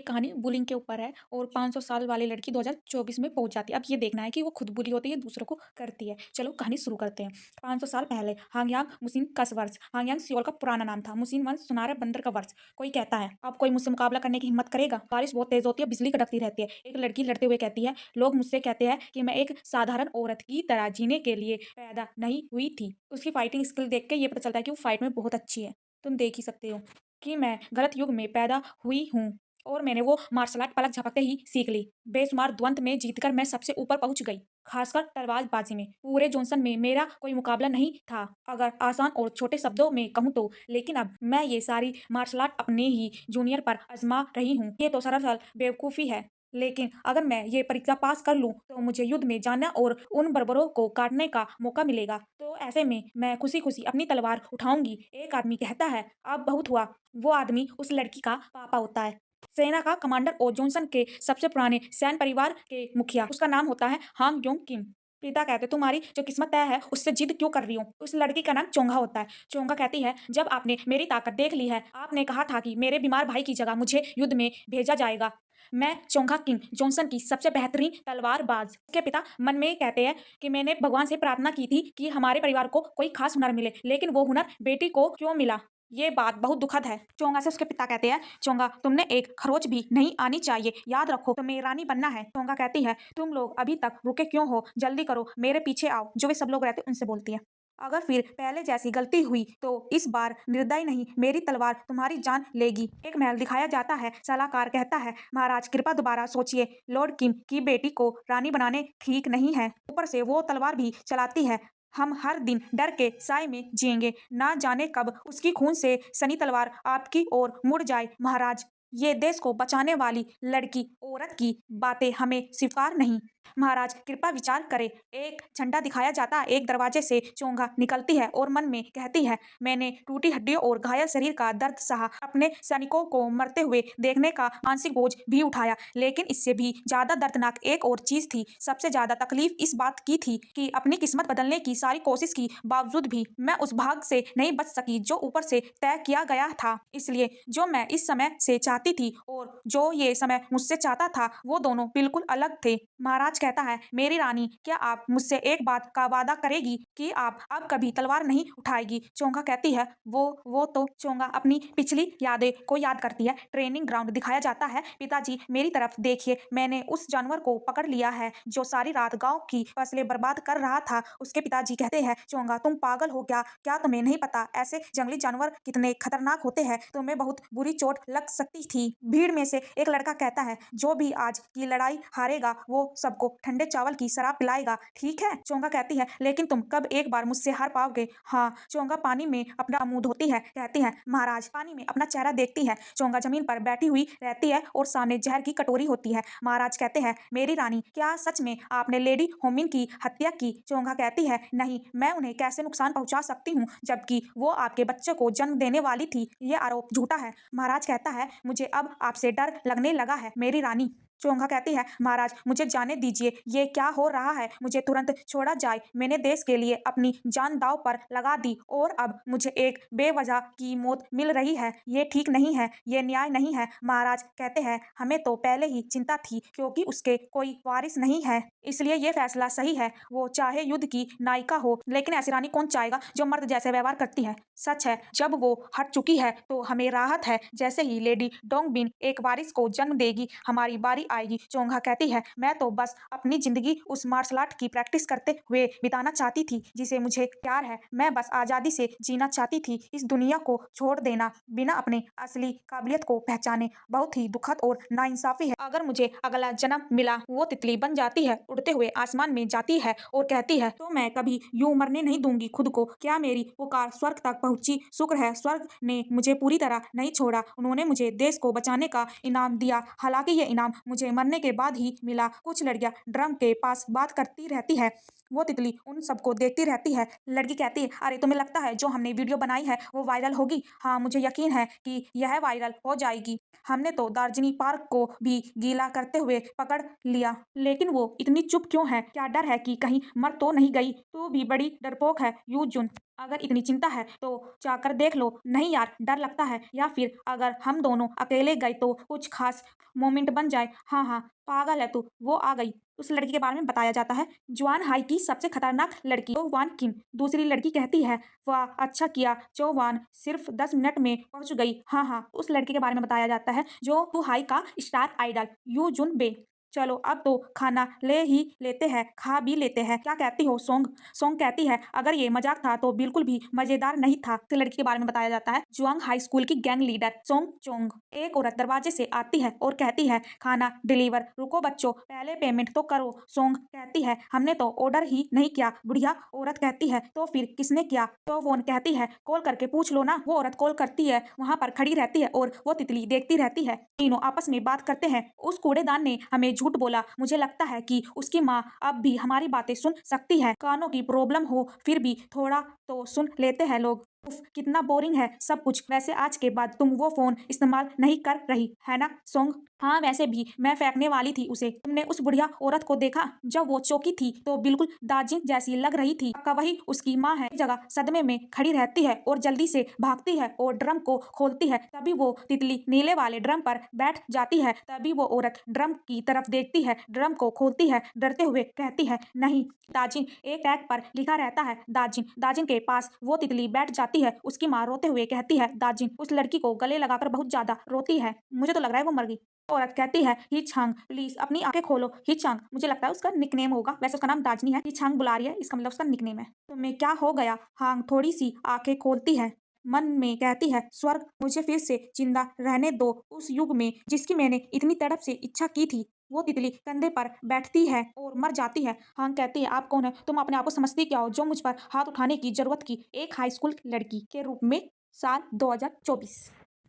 कहानी बुलिंग के ऊपर है और 500 साल वाली लड़की 2024 में पहुंच जाती है। अब ये देखना है कि वो खुद बुली होती है, दूसरों को करती है। चलो कहानी शुरू करते हैं। 500 साल पहले हांगयांग मुसिन का वर्ष। हांगयांग सियोल का पुराना नाम था। मुसिन वंश सुनहरे बंदर का वर्ष। कोई कहता है अब कोई मुझसे मुकाबला करने की हिम्मत करेगा। बारिश बहुत तेज होती है, बिजली कड़कती रहती है। एक लड़की लड़ते हुए कहती है, लोग मुझसे कहते हैं कि मैं एक साधारण औरत की तरह जीने के लिए पैदा नहीं हुई थी। उसकी फाइटिंग स्किल देख के ये पता चलता है कि वो फाइट में बहुत अच्छी है। तुम देख ही सकते हो कि मैं गलत युग में पैदा हुई हूँ और मैंने वो मार्शल आर्ट पलक झपकते ही सीख ली। बेशुमार द्वंद में जीतकर मैं सबसे ऊपर पहुंच गई, खासकर तलवारबाजी में। पूरे जॉनसन में मेरा कोई मुकाबला नहीं था, अगर आसान और छोटे शब्दों में कहूँ तो। लेकिन अब मैं ये सारी मार्शल आर्ट अपने ही जूनियर पर आजमा रही हूँ। ये तो सरासर बेवकूफ़ी है, लेकिन अगर मैं ये परीक्षा पास कर लूँ तो मुझे युद्ध में जाना और उन बर्बरों को काटने का मौका मिलेगा। तो ऐसे में मैं खुशी खुशी अपनी तलवार उठाऊंगी। एक आदमी कहता है, अब बहुत हुआ। वो आदमी उस लड़की का पापा होता है, सेना का कमांडर और जॉनसन के सबसे पुराने सैन्य परिवार के मुखिया। उसका नाम होता है हांग योंग किम। पिता कहते, तुम्हारी जो किस्मत तय है उससे जिद क्यों कर रही हो। उस लड़की का नाम चोंगा होता है। चोंगा कहती है, जब आपने मेरी ताकत देख ली है, आपने कहा था कि मेरे बीमार भाई की जगह मुझे युद्ध में भेजा जाएगा। मैं चोंगा किंग जॉनसन की सबसे बेहतरीन तलवारबाज। उसके पिता मन में कहते हैं कि मैंने भगवान से प्रार्थना की थी कि हमारे परिवार को कोई खास हुनर मिले, लेकिन वो हुनर बेटी को क्यों मिला। ये बात बहुत दुखद है। चोंगा से उसके पिता कहते हैं, चोंगा तुमने एक खरोच भी नहीं आनी चाहिए, याद रखो तुम्हें रानी बनना है। चोंगा कहती है, तुम लोग अभी तक रुके क्यों हो, जल्दी करो, मेरे पीछे आओ। जो वे सब लोग रहते उनसे बोलती है, अगर फिर पहले जैसी गलती हुई तो इस बार निर्दयी नहीं, मेरी तलवार तुम्हारी जान लेगी। एक महल दिखाया जाता है। सलाहकार कहता है, महाराज कृपा दोबारा सोचिए, लॉर्ड किम की बेटी को रानी बनाने ठीक नहीं है। ऊपर से वो तलवार भी चलाती है। हम हर दिन डर के साए में जिएंगे, ना जाने कब उसकी खून से सनी तलवार आपकी ओर मुड़ जाए। महाराज, ये देश को बचाने वाली लड़की औरत की बातें हमें स्वीकार नहीं। महाराज कृपा विचार करें। एक झंडा दिखाया जाता है। एक दरवाजे से चोंगा निकलती है और मन में कहती है, मैंने टूटी हड्डियों और घायल शरीर का दर्द सहा, अपने सैनिकों को मरते हुए देखने का मानसिक बोझ भी उठाया, लेकिन इससे भी ज्यादा दर्दनाक एक और चीज थी। सबसे ज्यादा तकलीफ इस बात की थी कि अपनी किस्मत बदलने की सारी कोशिश की बावजूद भी मैं उस भाग से नहीं बच सकी जो ऊपर से तय किया गया था। इसलिए जो मैं इस समय से चाहती थी और जो ये समय मुझसे चाहता था, वो दोनों बिल्कुल अलग थे। महाराज कहता है, मेरी रानी, क्या आप मुझसे एक बात का वादा करेगी कि आप अब कभी तलवार नहीं उठाएगी। चोंगा कहती है, वो तो। चोंगा अपनी पिछली यादें को याद करती है। ट्रेनिंग ग्राउंड दिखाया जाता है। पिताजी मेरी तरफ देखिए, मैंने उस जानवर को पकड़ लिया है जो सारी रात गांव की फसलें बर्बाद कर रहा था। उसके पिताजी कहते हैं, चोंगा तुम पागल हो क्या, क्या तुम्हें नहीं पता ऐसे जंगली जानवर कितने खतरनाक होते हैं, तुम्हें बहुत बुरी चोट लग सकती थी। भीड़ में से एक लड़का कहता है, जो भी आज की लड़ाई हारेगा वो सबको ठंडे चावल की शराब पिलाएगा, ठीक है। चोंगा कहती है, लेकिन तुम कब एक बार मुझसे हार पाओगे। हाँ। चोंगा पानी में अपना मुंह धोती है, कहती है, महाराज। पानी में अपना चेहरा देखती है। चोंगा जमीन पर बैठी हुई रहती है और सामने जहर की कटोरी होती है। महाराज कहते हैं, मेरी रानी, क्या सच में आपने लेडी होमिन की हत्या की। चोंगा कहती है, नहीं, मैं उन्हें कैसे नुकसान पहुंचा सकती हूँ जबकि वो आपके बच्चे को जन्म देने वाली थी। ये आरोप झूठा है। महाराज कहता है, मुझे अब आपसे डर लगने लगा है, मेरी रानी। चोंगा कहती है, महाराज मुझे जाने दीजिए, ये क्या हो रहा है, मुझे तुरंत छोड़ा जाए। मैंने देश के लिए अपनी जान दांव पर लगा दी और अब मुझे एक बेवजह की मौत मिल रही है। ये ठीक नहीं है, ये न्याय नहीं है। महाराज कहते हैं, हमें तो पहले ही चिंता थी क्योंकि उसके कोई वारिस नहीं है, इसलिए ये फैसला सही है। वो चाहे युद्ध की नायिका हो, लेकिन ऐसी रानी कौन चाहेगा जो मर्द जैसे व्यवहार करती है। सच है, जब वो हट चुकी है तो हमें राहत है। जैसे ही लेडी डोंगबिन एक वारिस को जन्म देगी, हमारी बारी आएगी। चोंगा कहती है, मैं तो बस अपनी जिंदगी उस मार्शल आर्ट की प्रैक्टिस करते हुए बिताना चाहती थी जिसे मुझे प्यार है। मैं बस आजादी से जीना चाहती थी, इस दुनिया को छोड़ देना बिना अपने असली काबिलियत को पहचाने बहुत ही दुखद और नाइंसाफी है। अगर मुझे अगला जन्म मिला, वो तितली बन जाती है, उड़ते हुए आसमान में जाती है और कहती है, तो मैं कभी यूं मरने नहीं दूंगी खुद को। क्या मेरी पुकार स्वर्ग तक पहुंची? शुक्र है स्वर्ग ने मुझे पूरी तरह नहीं छोड़ा, उन्होंने मुझे देश को बचाने का इनाम दिया। हालांकि ये इनाम मुझे मरने के बाद ही मिला। कुछ लड़कियां ड्रम के पास बात करती रहती है। वो तितली उन सबको देखती रहती है। लड़की कहती है, अरे तुम्हें लगता है जो हमने वीडियो बनाई है वो वायरल होगी? हाँ, मुझे यकीन है कि यह वायरल हो जाएगी। हमने तो दार्जिलिंग पार्क को भी गीला करते हुए पकड़ लिया, लेकिन वो इतनी चुप क्यों है? क्या डर है कि कहीं मर तो नहीं गई? तू भी बड़ी डरपोक है, यूजुन। अगर इतनी चिंता है तो जाकर देख लो। नहीं यार, डर लगता है, या फिर अगर हम दोनों अकेले गए तो कुछ खास मोमेंट बन जाए। हाँ हाँ, पागल है तू। वो आ गई। उस लड़की के बारे में बताया जाता है, जुआन हाई की सबसे खतरनाक लड़की, चो वान किम। दूसरी लड़की कहती है, वाह अच्छा किया, चो वान सिर्फ 10 मिनट में पहुंच गई। हाँ हाँ, उस लड़की के बारे में बताया जाता है जो टू हाई का स्टार आइडल यू जुन बे। चलो अब तो खाना ले ही लेते हैं, खा भी लेते हैं। क्या कहती हो सोंग? सोंग कहती है, अगर ये मजाक था तो बिल्कुल भी मजेदार नहीं था। तो लड़की के बारे में बताया जाता है, जुआंग हाई स्कूल की गैंग लीडर सोंग चोंग। एक औरत दरवाजे से आती है और कहती है, खाना डिलीवर। रुको बच्चों, पहले पेमेंट तो करो। सोंग कहती है, हमने तो ऑर्डर ही नहीं किया। बुढ़िया औरत कहती है, तो फिर किसने किया? तो वोन कहती है, कॉल करके पूछ लो ना। वो औरत कॉल करती है, वहां पर खड़ी रहती है और वो तितली देखती रहती है। तीनों आपस में बात करते हैं। उस कूड़ेदान ने हमें झूठ बोला। मुझे लगता है कि उसकी माँ अब भी हमारी बातें सुन सकती है। कानों की प्रॉब्लम हो फिर भी थोड़ा तो सुन लेते हैं लोग। उफ, कितना बोरिंग है सब कुछ। वैसे आज के बाद तुम वो फोन इस्तेमाल नहीं कर रही है ना सोंग? हाँ, वैसे भी मैं फेंकने वाली थी उसे। तुमने उस बुढ़िया औरत को देखा? जब वो चौकी थी तो बिल्कुल दाजिन जैसी लग रही थी। पक्का वही उसकी माँ है। जगह सदमे में खड़ी रहती है और जल्दी से भागती है और ड्रम को खोलती है। तभी वो तितली नीले वाले ड्रम पर बैठ जाती है। तभी वो औरत ड्रम की तरफ देखती है, ड्रम को खोलती है, डरते हुए कहती है, नहीं दाजिन। एक टैग पर लिखा रहता है दाजिन। दाजिन के पास वो तितली बैठ जाती है। उसकी माँ रोते हुए कहती है, दाजिन उस लड़की को गले लगाकर बहुत ज्यादा रोती है, मुझे तो लग रहा है वो मर गई। औरत कहती है, ही छांग प्लीज अपनी आंखें खोलो। ही छांग, मुझे लगता है उसका निकनेम होगा, वैसे उसका नाम दाजनी है। ही छांग बुला रही है, इसका मतलब उसका निकनेम है। तुम्हें क्या हो गया? हांग थोड़ी सी आंखें खोलती है, मन में कहती है, स्वर्ग, मुझे फिर से जिंदा रहने दो उस युग में जिसकी मैंने इतनी तड़प से इच्छा की थी। वो तितली कंधे पर बैठती है और मर जाती है। हांग कहती है, आप कौन है? तुम अपने आप को समझती क्या हो जो मुझ पर हाथ उठाने की जरूरत की? एक हाई स्कूल लड़की के रूप में साल 2024।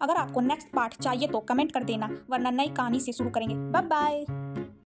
अगर आपको नेक्स्ट पार्ट चाहिए तो कमेंट कर देना, वरना नई कहानी से शुरू करेंगे। Bye bye.